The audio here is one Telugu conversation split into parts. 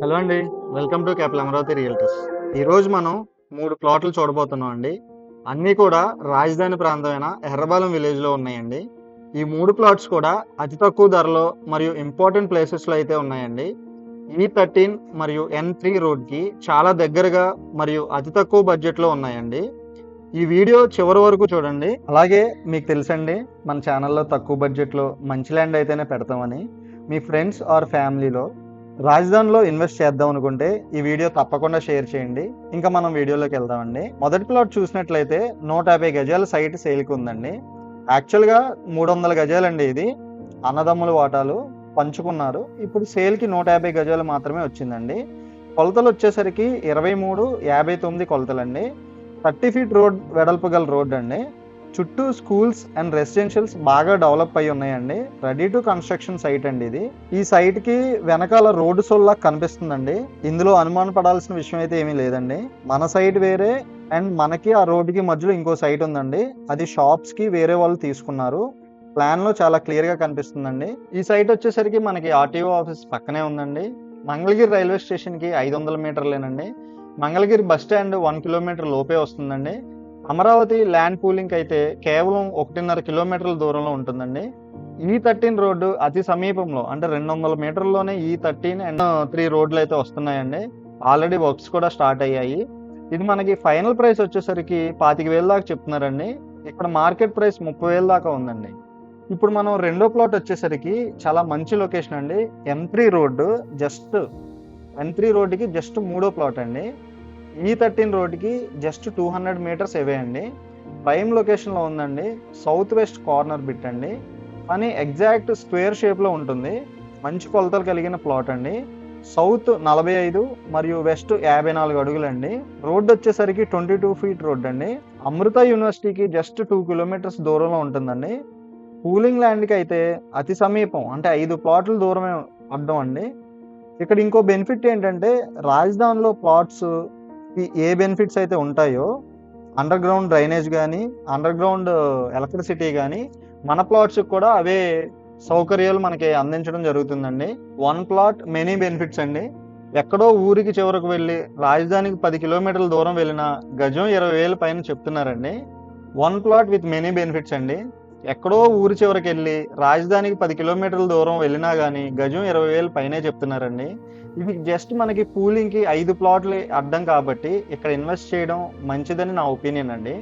హలో అండి. Welcome to capital Amaravati realtors. ఈరోజు మనం 3 ప్లాట్లు చూడబోతున్నాం అండి. అన్నీ కూడా రాజధాని ప్రాంతమైన ఎర్రబాలెం విలేజ్‌లో ఉన్నాయండి. ఈ 3 ప్లాట్స్ కూడా అతి తక్కువ ధరలో మరియు ఇంపార్టెంట్ ప్లేసెస్‌లో అయితే ఉన్నాయండి. E13 మరియు N3 రోడ్‌కి చాలా దగ్గరగా మరియు అతి తక్కువ బడ్జెట్‌లో ఉన్నాయండి. ఈ వీడియో చివరి వరకు చూడండి. అలాగే మీకు తెలుసండి మన ఛానల్‌లో తక్కువ బడ్జెట్‌లో మంచి ల్యాండ్ అయితేనే పెడతామని. మీ ఫ్రెండ్స్ ఆర్ ఫ్యామిలీలో రాజధానిలో ఇన్వెస్ట్ చేద్దాం అనుకుంటే ఈ వీడియో తప్పకుండా షేర్ చేయండి. ఇంకా మనం వీడియోలోకి వెళ్దామండి. మొదటి ప్లాట్ చూసినట్లయితే 150 గజాల సైట్ సేల్కి ఉందండి. యాక్చువల్గా 300 గజాలండి. ఇది అన్నదమ్ముల వాటాలు పంచుకున్నారు. ఇప్పుడు సేల్కి 150 గజాలు మాత్రమే వచ్చిందండి. కొలతలు వచ్చేసరికి 23:59 కొలతలండి. 30 ఫీట్ రోడ్ వెడల్పు గల రోడ్ అండి. చుట్టూ స్కూల్స్ అండ్ రెసిడెన్షియల్స్ బాగా డెవలప్ అయి ఉన్నాయండి. రెడీ టు కన్స్ట్రక్షన్ సైట్ అండి ఇది. ఈ సైట్ కి వెనకాల రోడ్డు సోల్లా కనిపిస్తుందండి. ఇందులో అనుమాన పడాల్సిన విషయం అయితే ఏమీ లేదండి. మన సైట్ వేరే అండ్ మనకి ఆ రోడ్డుకి మధ్యలో ఇంకో సైట్ ఉందండి. అది షాప్స్ కి వేరే వాళ్ళు తీసుకున్నారు. ప్లాన్ లో చాలా క్లియర్ గా కనిపిస్తుందండి. ఈ సైట్ వచ్చేసరికి మనకి ఆర్టీఓ ఆఫీస్ పక్కనే ఉందండి. మంగళగిరి రైల్వే స్టేషన్ కి 500 మీటర్లేనండి. మంగళగిరి బస్ స్టాండ్ 1 కిలోమీటర్ లోపే వస్తుందండి. అమరావతి ల్యాండ్ పూలింగ్ అయితే కేవలం 1.5 కిలోమీటర్ల దూరంలో ఉంటుందండి. E13 రోడ్డు అతి సమీపంలో అంటే 200 మీటర్లలోనే E13 అండ్ 3 రోడ్లు అయితే వస్తున్నాయండి. ఆల్రెడీ వర్క్స్ కూడా స్టార్ట్ అయ్యాయి. ఇది మనకి ఫైనల్ ప్రైస్ వచ్చేసరికి 25,000 దాకా చెప్తున్నారండి. ఇక్కడ మార్కెట్ ప్రైస్ 30,000 దాకా ఉందండి. ఇప్పుడు మనం రెండో ప్లాట్ వచ్చేసరికి చాలా మంచి లొకేషన్ అండి. M3 రోడ్డు N3 రోడ్డుకి జస్ట్ మూడో ప్లాట్ అండి. E13 రోడ్డుకి జస్ట్ 200 మీటర్స్ అవే అండి. ప్రైమ్ లొకేషన్లో ఉందండి. సౌత్ వెస్ట్ కార్నర్ బిట్ అండి. కానీ ఎగ్జాక్ట్ స్క్వేర్ షేప్లో ఉంటుంది. మంచి కొలతలు కలిగిన ప్లాట్ అండి. సౌత్ 45 మరియు వెస్ట్ 54 అడుగులండి. రోడ్డు వచ్చేసరికి 22 ఫీట్ రోడ్ అండి. అమృత యూనివర్సిటీకి జస్ట్ 2 కిలోమీటర్స్ దూరంలో ఉంటుందండి. పూలింగ్ ల్యాండ్కి అయితే అతి సమీపం అంటే 5 ప్లాట్ల దూరమే అడ్డం అండి. ఇక్కడ ఇంకో బెనిఫిట్ ఏంటంటే రాజధానిలో ప్లాట్స్ ఏ బెనిఫిట్స్ అయితే ఉంటాయో అండర్ గ్రౌండ్ డ్రైనేజ్ కానీ అండర్ గ్రౌండ్ ఎలక్ట్రిసిటీ కానీ మన ప్లాట్స్ కూడా అవే సౌకర్యాలు మనకి అందించడం జరుగుతుందండి. 1 ప్లాట్ మెనీ బెనిఫిట్స్ అండి. ఎక్కడో ఊరికి చివరకు వెళ్ళి రాజధానికి 10 కిలోమీటర్ల దూరం వెళ్ళిన గజం 20,000 పైన చెప్తున్నారండి. 1 ప్లాట్ విత్ మెనీ బెనిఫిట్స్ అండి. ఎక్కడో ఊరి చివరికి వెళ్ళి రాజధానికి 10 కిలోమీటర్ల దూరం వెళ్ళినా కానీ గజం 20,000 పైనే చెప్తున్నారండి. ఇది జస్ట్ మనకి పూలింగ్కి 5 ప్లాట్లు అడ్డం కాబట్టి ఇక్కడ ఇన్వెస్ట్ చేయడం మంచిదని నా ఒపీనియన్ అండి.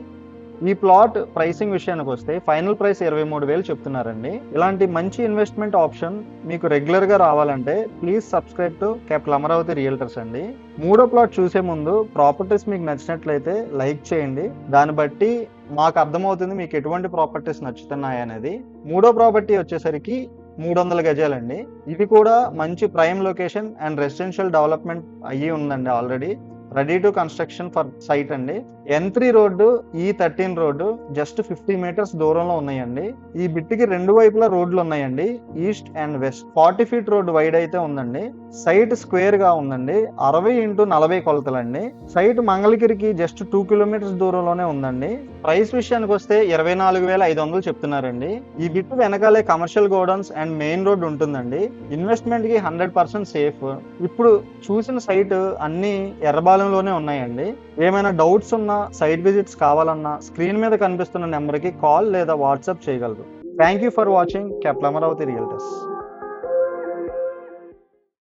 ఈ ప్లాట్ ప్రైసింగ్ విషయానికి వస్తే ఫైనల్ ప్రైస్ 23,000 చెప్తున్నారండి. ఇలాంటి మంచి ఇన్వెస్ట్మెంట్ ఆప్షన్ మీకు రెగ్యులర్గా రావాలంటే please subscribe to capital Amaravati realtors అండి. మూడో ప్లాట్ చూసే ముందు ప్రాపర్టీస్ మీకు నచ్చినట్లయితే లైక్ చేయండి. దాన్ని బట్టి మాకు అర్థమవుతుంది మీకు ఎటువంటి ప్రాపర్టీస్ నచ్చుతున్నాయి అనేది. మూడో ప్రాపర్టీ వచ్చేసరికి 300 గజాలండి. ఇది కూడా మంచి prime location and residential development అయ్యి ఉందండి. Already ready to construction for site అండి. N3 road E13 road just 50 metres దూరంలో ఉన్నాయండి. ఈ బిట్టికి రెండు వైపులా రోడ్లు ఉన్నాయండి. East and west 40 feet road wide అయితే ఉందండి. సైట్ స్క్వేర్ గా ఉందండి. 60x40 కొలతలండి. సైట్ మంగళగిరికి జస్ట్ 2 కిలోమీటర్స్ దూరంలోనే ఉందండి. ప్రైస్ విషయానికి వస్తే 24,500 చెప్తున్నారండి. ఈ బిట్టు వెనకాలే commercial godowns and main road ఉంటుందండి. ఇన్వెస్ట్మెంట్ కి 100% సేఫ్. ఇప్పుడు చూసిన సైట్ అన్ని ఎర్రబాలెంలోనే ఉన్నాయండి. ఏమైనా డౌట్స్ ఉన్నా సైట్ విజిట్స్ కావాలన్నా స్క్రీన్ మీద కనిపిస్తున్న నెంబర్కి కాల్ లేదా వాట్సాప్ చేయగలరు. Thank you for watching capital Amaravati realtors.